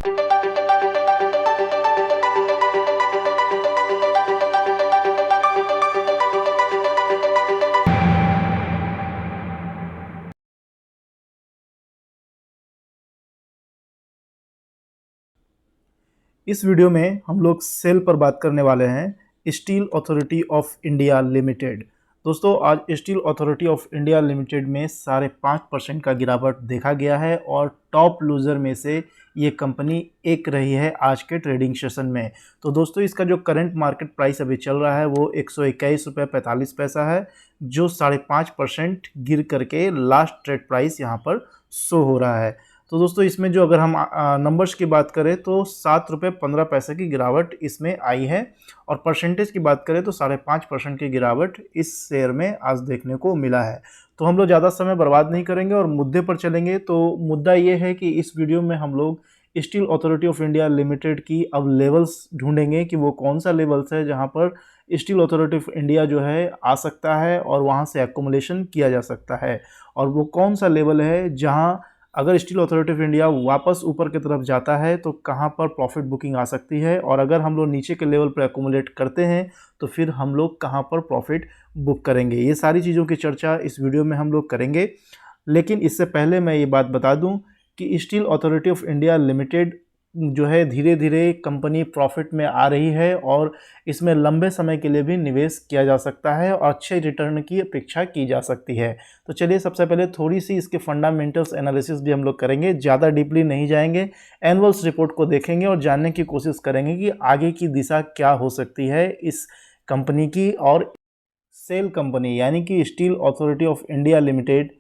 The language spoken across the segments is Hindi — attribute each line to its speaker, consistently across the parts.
Speaker 1: इस वीडियो में हम लोग सेल पर बात करने वाले हैं steel authority of India limited. दोस्तों, आज steel authority of India limited में 5.5% का गिरावट देखा गया है और टॉप लूज़र में से ये कंपनी एक रही है आज के ट्रेडिंग सेशन में। तो दोस्तों, इसका जो करंट मार्केट प्राइस अभी चल रहा है वो 121.45 है, जो 5.5% गिर करके लास्ट ट्रेड प्राइस यहाँ पर शो हो रहा है। तो दोस्तों, इसमें जो अगर हम नंबर्स की बात करें तो 7 रुपये 15 पैसे की गिरावट इसमें आई है और परसेंटेज की बात करें तो 5.5% की गिरावट इस शेयर में आज देखने को मिला है। तो हम लोग ज़्यादा समय बर्बाद नहीं करेंगे और मुद्दे पर चलेंगे। तो मुद्दा ये है कि इस वीडियो में हम लोग steel authority of India limited की अब लेवल्स ढूंढेंगे कि वो कौन सा लेवल्स है जहाँ पर स्टील अथॉरिटी ऑफ इंडिया जो है आ सकता है और वहाँ से एक्यूमुलेशन किया जा सकता है, और वो कौन सा लेवल है जहाँ अगर स्टील अथॉरिटी ऑफ इंडिया वापस ऊपर की तरफ जाता है तो कहाँ पर प्रॉफिट बुकिंग आ सकती है, और अगर हम लोग नीचे के लेवल पर एक्यूमुलेट करते हैं तो फिर हम लोग कहाँ पर प्रॉफिट बुक करेंगे। ये सारी चीज़ों की चर्चा इस वीडियो में हम लोग करेंगे। लेकिन इससे पहले मैं ये बात बता दूं कि steel authority of India limited जो है धीरे धीरे कंपनी प्रॉफिट में आ रही है और इसमें लंबे समय के लिए भी निवेश किया जा सकता है और अच्छे रिटर्न की अपेक्षा की जा सकती है। तो चलिए, सबसे पहले थोड़ी सी इसके फंडामेंटल्स एनालिसिस भी हम लोग करेंगे, ज़्यादा डीपली नहीं जाएंगे। एनुअल्स रिपोर्ट को देखेंगे और जानने की कोशिश करेंगे कि आगे की दिशा क्या हो सकती है इस कंपनी की। और सेल कंपनी यानी कि steel authority of India limited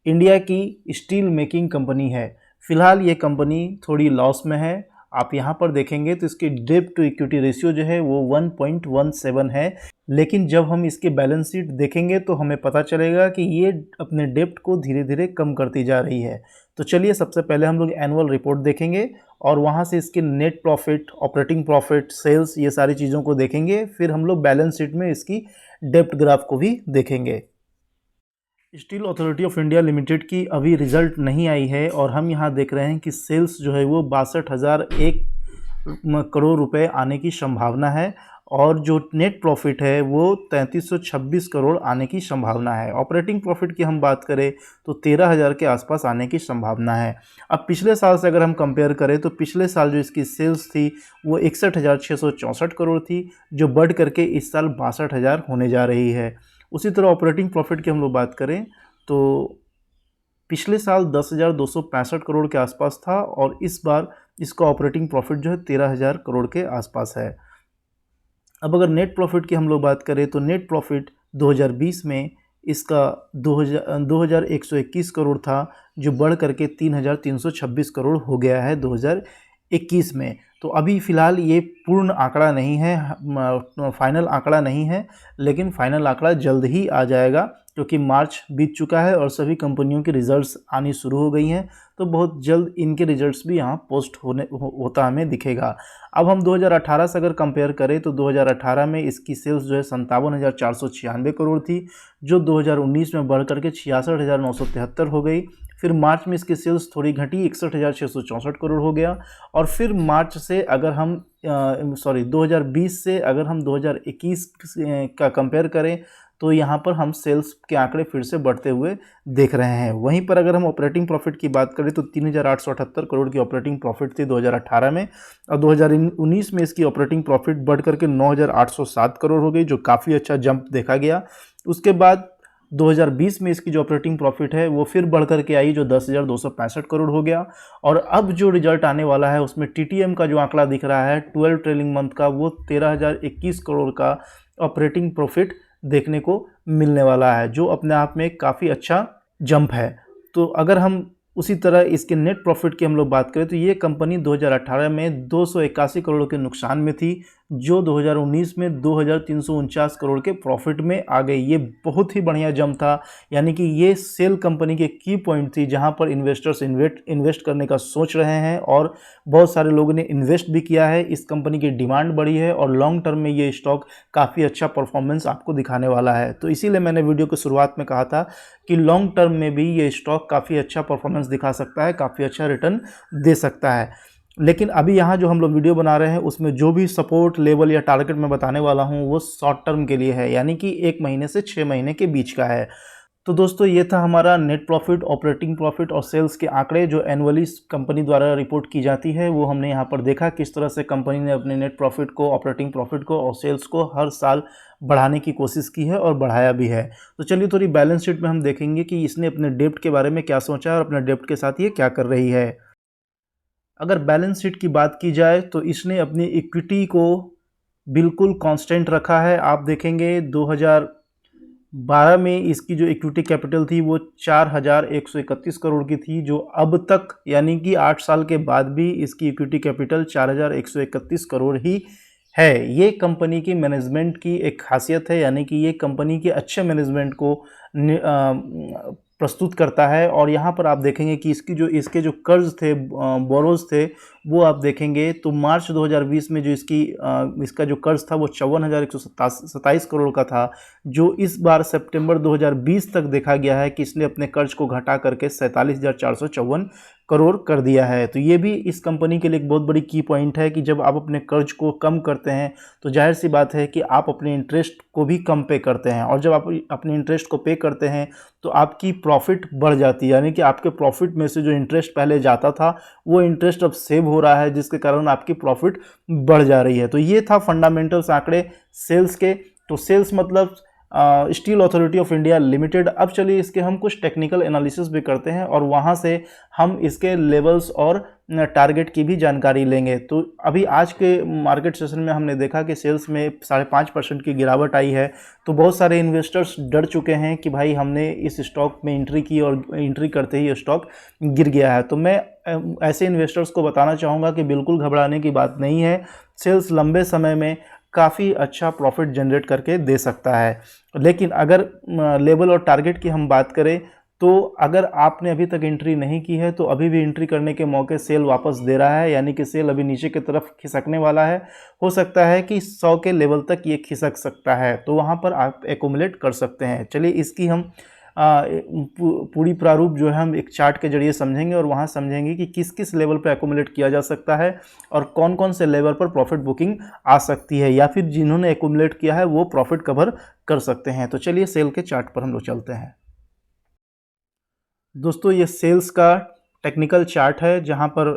Speaker 1: India की स्टील मेकिंग कंपनी है। फिलहाल ये कंपनी थोड़ी लॉस में है। आप यहाँ पर देखेंगे तो इसकी डेब्ट टू इक्विटी रेशियो जो है वो 1.17 है, लेकिन जब हम इसके बैलेंस शीट देखेंगे तो हमें पता चलेगा कि ये अपने डेब्ट को धीरे धीरे कम करती जा रही है। तो चलिए, सबसे पहले हम लोग एनुअल रिपोर्ट देखेंगे और वहाँ से इसके net profit, operating profit, sales, ये सारी चीज़ों को देखेंगे। फिर हम लोग बैलेंस शीट में इसकी डेब्ट ग्राफ को भी देखेंगे। Steel authority of India limited की अभी रिजल्ट नहीं आई है और हम यहाँ देख रहे हैं कि सेल्स जो है वो 62,001 करोड़ रुपए आने की संभावना है और जो नेट प्रॉफिट है वो 3326 करोड़ आने की संभावना है। ऑपरेटिंग प्रॉफिट की हम बात करें तो 13,000 के आसपास आने की संभावना है। अब पिछले साल से अगर हम कंपेयर करें तो पिछले साल जो इसकी सेल्स थी वो 61,664 करोड़ थी, जो बढ़ करके इस साल 62,000 होने जा रही है। उसी तरह ऑपरेटिंग प्रॉफिट की हम लोग बात करें तो पिछले साल 10,265 करोड़ के आसपास था और इस बार इसका ऑपरेटिंग प्रॉफिट जो है 13,000 करोड़ के आसपास है। अब अगर नेट प्रॉफिट की हम लोग बात करें तो नेट प्रॉफिट 2020 में इसका 2,121 करोड़ था, जो बढ़ करके 3,326 करोड़ हो गया है 2021 में। तो अभी फ़िलहाल ये पूर्ण आंकड़ा नहीं है, फाइनल आंकड़ा नहीं है, लेकिन फाइनल आंकड़ा जल्द ही आ जाएगा क्योंकि मार्च बीत चुका है और सभी कंपनियों की रिज़ल्ट्स आनी शुरू हो गई हैं। तो बहुत जल्द इनके रिज़ल्ट्स भी यहाँ पोस्ट होता हमें दिखेगा। अब हम 2018 से अगर कंपेयर करें तो 2018 में इसकी सेल्स जो है 57,496 करोड़ थी, जो 2019 में बढ़ करके 66,973 हो गई। फिर मार्च में इसकी सेल्स थोड़ी घटी, 61,664 करोड़ हो गया। और फिर मार्च से अगर हम 2020 से अगर हम 2021 का कंपेयर करें तो यहाँ पर हम सेल्स के आंकड़े फिर से बढ़ते हुए देख रहे हैं। वहीं पर अगर हम ऑपरेटिंग प्रॉफिट की बात करें तो 3,878 करोड़ की ऑपरेटिंग प्रॉफिट थी 2018 में, और 2019 में इसकी ऑपरेटिंग प्रॉफिट बढ़ करके 9,807 करोड़ हो गई, जो काफ़ी अच्छा जंप देखा गया। उसके बाद 2020 में इसकी जो ऑपरेटिंग प्रॉफिट है वो फिर बढ़ करके आई, जो 10,265 करोड़ हो गया। और अब जो रिजल्ट आने वाला है उसमें टीटीएम का जो आंकड़ा दिख रहा है 12 ट्रेलिंग मंथ का, वो 13,021 करोड़ का ऑपरेटिंग प्रॉफिट देखने को मिलने वाला है, जो अपने आप में काफ़ी अच्छा जंप है। तो अगर हम उसी तरह इसके नेट प्रॉफिट की हम लोग बात करें तो ये कंपनी 2018 में 281 करोड़ के नुकसान में थी, जो 2019 में 2,349 करोड़ के प्रॉफिट में आ गई। ये बहुत ही बढ़िया जंप था, यानी कि ये सेल कंपनी के की पॉइंट थी जहां पर इन्वेस्टर्स इन्वेस्ट करने का सोच रहे हैं और बहुत सारे लोगों ने इन्वेस्ट भी किया है। इस कंपनी की डिमांड बढ़ी है और लॉन्ग टर्म में ये स्टॉक काफ़ी अच्छा परफॉर्मेंस आपको दिखाने वाला है। तो इसीलिए मैंने वीडियो की शुरुआत में कहा था कि लॉन्ग टर्म में भी ये स्टॉक काफ़ी अच्छा परफॉर्मेंस दिखा सकता है, काफ़ी अच्छा रिटर्न दे सकता है। लेकिन अभी यहाँ जो हम लोग वीडियो बना रहे हैं उसमें जो भी सपोर्ट लेवल या टारगेट मैं बताने वाला हूँ वो शॉर्ट टर्म के लिए है, यानी कि 1 महीने से 6 महीने के बीच का है। तो दोस्तों ये था हमारा नेट प्रॉफिट, ऑपरेटिंग प्रॉफिट और सेल्स के आंकड़े जो एनुअली कंपनी द्वारा रिपोर्ट की जाती है। वो हमने यहाँ पर देखा किस तरह से कंपनी ने अपने नेट प्रॉफिट को, ऑपरेटिंग प्रॉफिट को और सेल्स को हर साल बढ़ाने की कोशिश की है और बढ़ाया भी है। तो चलिए थोड़ी बैलेंस शीट में हम देखेंगे कि इसने अपने डेब्ट के बारे में क्या सोचा और अपने डेब्ट के साथ ये क्या कर रही है। अगर बैलेंस शीट की बात की जाए तो इसने अपनी इक्विटी को बिल्कुल कांस्टेंट रखा है। आप देखेंगे 2012 में इसकी जो इक्विटी कैपिटल थी वो 4131 करोड़ की थी, जो अब तक यानी कि 8 साल के बाद भी इसकी इक्विटी कैपिटल 4131 करोड़ ही है। ये कंपनी की मैनेजमेंट की एक खासियत है, यानी कि ये कंपनी के अच्छे मैनेजमेंट को प्रस्तुत करता है। और यहाँ पर आप देखेंगे कि इसके जो कर्ज थे, बोरोज थे, वो आप देखेंगे तो मार्च 2020 में जो इसका जो कर्ज था वो 54,127 करोड़ का था, जो इस बार सितंबर 2020 तक देखा गया है कि इसने अपने कर्ज को घटा करके 47,454 करोड़ कर दिया है। तो ये भी इस कंपनी के लिए एक बहुत बड़ी की पॉइंट है कि जब आप अपने कर्ज को कम करते हैं तो जाहिर सी बात है कि आप अपने इंटरेस्ट को भी कम पे करते हैं, और जब आप अपने इंटरेस्ट को पे करते हैं तो आपकी प्रॉफिट बढ़ जाती है, यानी कि आपके प्रॉफिट में से जो इंटरेस्ट पहले जाता था वो इंटरेस्ट अब सेव हो रहा है, जिसके कारण आपकी प्रॉफिट बढ़ जा रही है। तो ये था फंडामेंटल्स आंकड़े सेल्स के। तो सेल्स मतलब steel authority of India limited. अब चलिए इसके हम कुछ टेक्निकल एनालिसिस भी करते हैं और वहाँ से हम इसके लेवल्स और टारगेट की भी जानकारी लेंगे। तो अभी आज के मार्केट सेशन में हमने देखा कि सेल्स में 5.5% की गिरावट आई है। तो बहुत सारे इन्वेस्टर्स डर चुके हैं कि भाई हमने इस स्टॉक में एंट्री की और एंट्री करते ही स्टॉक गिर गया है। तो मैं ऐसे इन्वेस्टर्स को बताना चाहूँगा कि बिल्कुल घबराने की बात नहीं है। सेल्स लंबे समय में काफ़ी अच्छा प्रॉफिट जनरेट करके दे सकता है। लेकिन अगर लेवल और टारगेट की हम बात करें तो अगर आपने अभी तक एंट्री नहीं की है तो अभी भी एंट्री करने के मौके सेल वापस दे रहा है, यानी कि सेल अभी नीचे की तरफ खिसकने वाला है। हो सकता है कि 100 के लेवल तक ये खिसक सकता है, तो वहाँ पर आप एक्यूमुलेट कर सकते हैं। चलिए इसकी हम पूरी प्रारूप जो है हम एक चार्ट के जरिए समझेंगे और वहाँ समझेंगे कि किस किस लेवल पर एक्यूमुलेट किया जा सकता है और कौन कौन से लेवल पर प्रॉफिट बुकिंग आ सकती है, या फिर जिन्होंने एक्यूमुलेट किया है वो प्रॉफिट कवर कर सकते हैं। तो चलिए सेल के चार्ट पर हम लोग चलते हैं। दोस्तों ये सेल्स का टेक्निकल चार्ट है जहाँ पर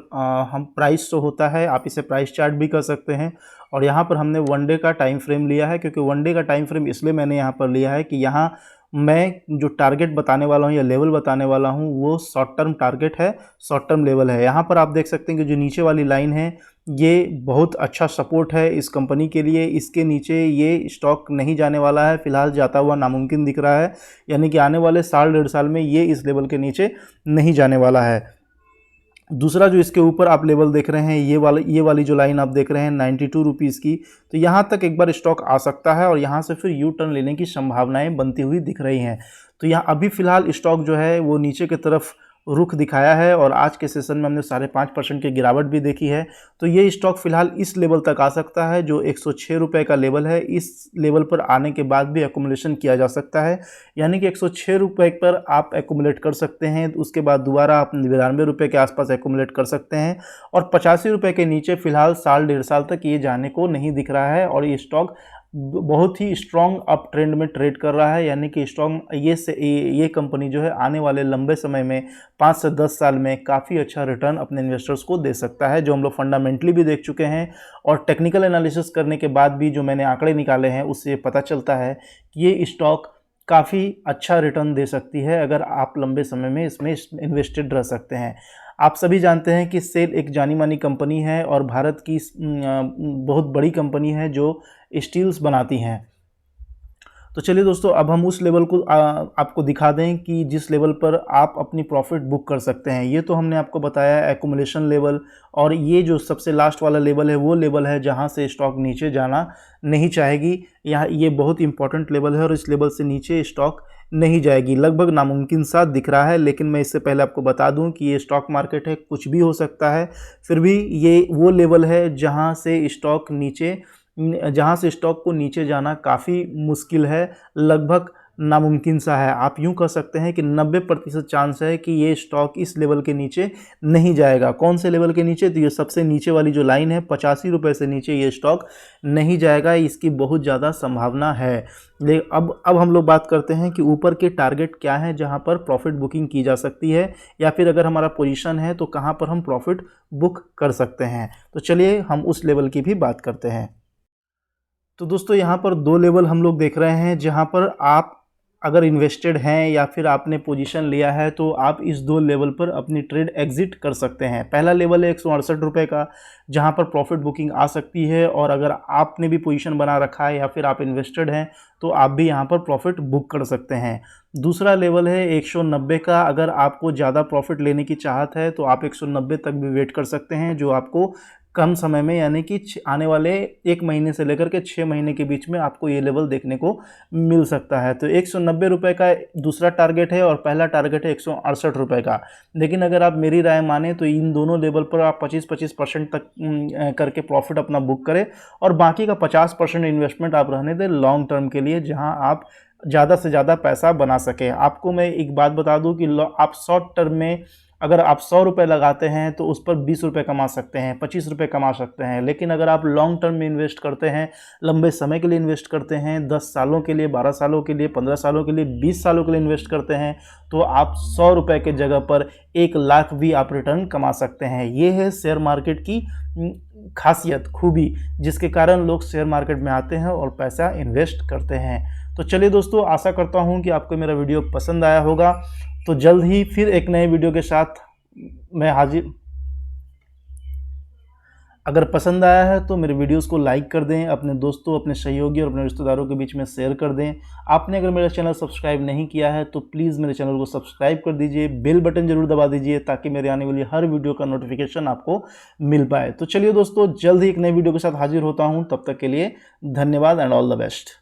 Speaker 1: हम प्राइस शो होता है, आप इसे प्राइस चार्ट भी कर सकते हैं। और यहाँ पर हमने वन डे का टाइम फ्रेम लिया है, क्योंकि वन डे का टाइम फ्रेम इसलिए मैंने यहाँ पर लिया है कि यहाँ मैं जो टारगेट बताने वाला हूँ या लेवल बताने वाला हूँ वो शॉर्ट टर्म टारगेट है, शॉर्ट टर्म लेवल है। यहाँ पर आप देख सकते हैं कि जो नीचे वाली लाइन है ये बहुत अच्छा सपोर्ट है इस कंपनी के लिए। इसके नीचे ये स्टॉक नहीं जाने वाला है, फिलहाल जाता हुआ नामुमकिन दिख रहा है, यानी कि आने वाले साल 1.5 साल में ये इस लेवल के नीचे नहीं जाने वाला है। दूसरा जो इसके ऊपर आप लेवल देख रहे हैं ये वाली जो लाइन आप देख रहे हैं 92 रुपीज़ की, तो यहाँ तक एक बार स्टॉक आ सकता है और यहाँ से फिर यू टर्न लेने की संभावनाएं बनती हुई दिख रही हैं। तो यहाँ अभी फ़िलहाल स्टॉक जो है वो नीचे की तरफ रुख दिखाया है और आज के सेशन में हमने 5.5% की गिरावट भी देखी है। तो ये स्टॉक फिलहाल इस लेवल तक आ सकता है जो 106 रुपये का लेवल है। इस लेवल पर आने के बाद भी एक्यूमुलेशन किया जा सकता है, यानी कि 106 रुपये पर आप एक्यूमुलेट कर सकते हैं, उसके बाद दोबारा आप 92 रुपये के आसपास एक्यूमुलेट कर सकते हैं। और 85 रुपये के नीचे फिलहाल साल 1.5 साल तक ये जाने को नहीं दिख रहा है और ये स्टॉक बहुत ही स्ट्रॉन्ग अप ट्रेंड में ट्रेड कर रहा है, यानी कि स्ट्रॉन्ग ये कंपनी जो है आने वाले लंबे समय में 5 से 10 साल में काफ़ी अच्छा रिटर्न अपने इन्वेस्टर्स को दे सकता है, जो हम लोग फंडामेंटली भी देख चुके हैं। और टेक्निकल एनालिसिस करने के बाद भी जो मैंने आंकड़े निकाले हैं उससे पता चलता है कि ये स्टॉक काफ़ी अच्छा रिटर्न दे सकती है अगर आप लंबे समय में इसमें इन्वेस्टेड रह सकते हैं। आप सभी जानते हैं कि सेल एक जानी मानी कंपनी है और भारत की बहुत बड़ी कंपनी है जो स्टील्स बनाती हैं। तो चलिए दोस्तों अब हम उस लेवल को आपको दिखा दें कि जिस लेवल पर आप अपनी प्रॉफिट बुक कर सकते हैं। ये तो हमने आपको बताया एक्यूमुलेशन लेवल, और ये जो सबसे लास्ट वाला लेवल है वो लेवल है जहाँ से स्टॉक नीचे जाना नहीं चाहेगी। यहाँ ये बहुत इंपॉर्टेंट लेवल है और इस लेवल से नीचे स्टॉक नहीं जाएगी, लगभग नामुमकिन सा दिख रहा है। लेकिन मैं इससे पहले आपको बता दूं कि ये स्टॉक मार्केट है, कुछ भी हो सकता है, फिर भी ये वो लेवल है जहाँ से स्टॉक को नीचे जाना काफ़ी मुश्किल है, लगभग नामुमकिन सा है। आप यूँ कह सकते हैं कि 90% चांस है कि ये स्टॉक इस लेवल के नीचे नहीं जाएगा। कौन से लेवल के नीचे? तो ये सबसे नीचे वाली जो लाइन है 85 रुपये से नीचे ये स्टॉक नहीं जाएगा, इसकी बहुत ज़्यादा संभावना है। अब हम लोग बात करते हैं कि ऊपर के टारगेट क्या है जहाँ पर प्रॉफिट बुकिंग की जा सकती है, या फिर अगर हमारा पोजीशन है तो कहाँ पर हम प्रॉफिट बुक कर सकते हैं। तो चलिए हम उस लेवल की भी बात करते हैं। तो दोस्तों यहाँ पर दो लेवल हम लोग देख रहे हैं जहाँ पर आप अगर इन्वेस्टेड हैं या फिर आपने पोजीशन लिया है तो आप इस दो लेवल पर अपनी ट्रेड एग्जिट कर सकते हैं। पहला लेवल है 168 रुपये का, जहाँ पर प्रॉफिट बुकिंग आ सकती है, और अगर आपने भी पोजीशन बना रखा है या फिर आप इन्वेस्टेड हैं तो आप भी यहाँ पर प्रॉफिट बुक कर सकते हैं। दूसरा लेवल है 190 का। अगर आपको ज़्यादा प्रॉफिट लेने की चाहत है तो आप 190 तक भी वेट कर सकते हैं, जो आपको कम समय में यानी कि आने वाले 1 महीने से लेकर के 6 महीने के बीच में आपको ये लेवल देखने को मिल सकता है। तो 190 रुपये का दूसरा टारगेट है और पहला टारगेट है 168 रुपये का। लेकिन अगर आप मेरी राय माने तो इन दोनों लेवल पर आप 25% तक करके प्रॉफिट अपना बुक करें, और बाकी का 50% इन्वेस्टमेंट आप रहने दें लॉन्ग टर्म के लिए, जहाँ आप ज़्यादा से ज़्यादा पैसा बना सकें। आपको मैं एक बात बता दूं कि आप शॉर्ट टर्म में अगर आप 100 रुपये लगाते हैं तो उस पर 20 रुपये कमा सकते हैं, 25 रुपये कमा सकते हैं। लेकिन अगर आप लॉन्ग टर्म में इन्वेस्ट करते हैं, लंबे समय के लिए इन्वेस्ट करते हैं, 10 सालों के लिए, 12 सालों के लिए, 15 सालों के लिए, 20 सालों के लिए इन्वेस्ट करते हैं, तो आप 100 रुपये के जगह पर 1 लाख भी आप रिटर्न कमा सकते हैं। ये है शेयर मार्केट की खासियत, खूबी, जिसके कारण लोग शेयर मार्केट में आते हैं और पैसा इन्वेस्ट करते हैं। तो चलिए दोस्तों, आशा करता हूँ कि आपको मेरा वीडियो पसंद आया होगा। तो जल्द ही फिर एक नए वीडियो के साथ मैं हाजिर। अगर पसंद आया है तो मेरे वीडियोस को लाइक कर दें, अपने दोस्तों, अपने सहयोगी और अपने रिश्तेदारों के बीच में शेयर कर दें। आपने अगर मेरा चैनल सब्सक्राइब नहीं किया है तो प्लीज़ मेरे चैनल को सब्सक्राइब कर दीजिए, बेल बटन जरूर दबा दीजिए ताकि मेरे आने वाली हर वीडियो का नोटिफिकेशन आपको मिल पाए। तो चलिए दोस्तों, जल्द ही एक नए वीडियो के साथ हाजिर होता हूँ। तब तक के लिए धन्यवाद एंड ऑल द बेस्ट।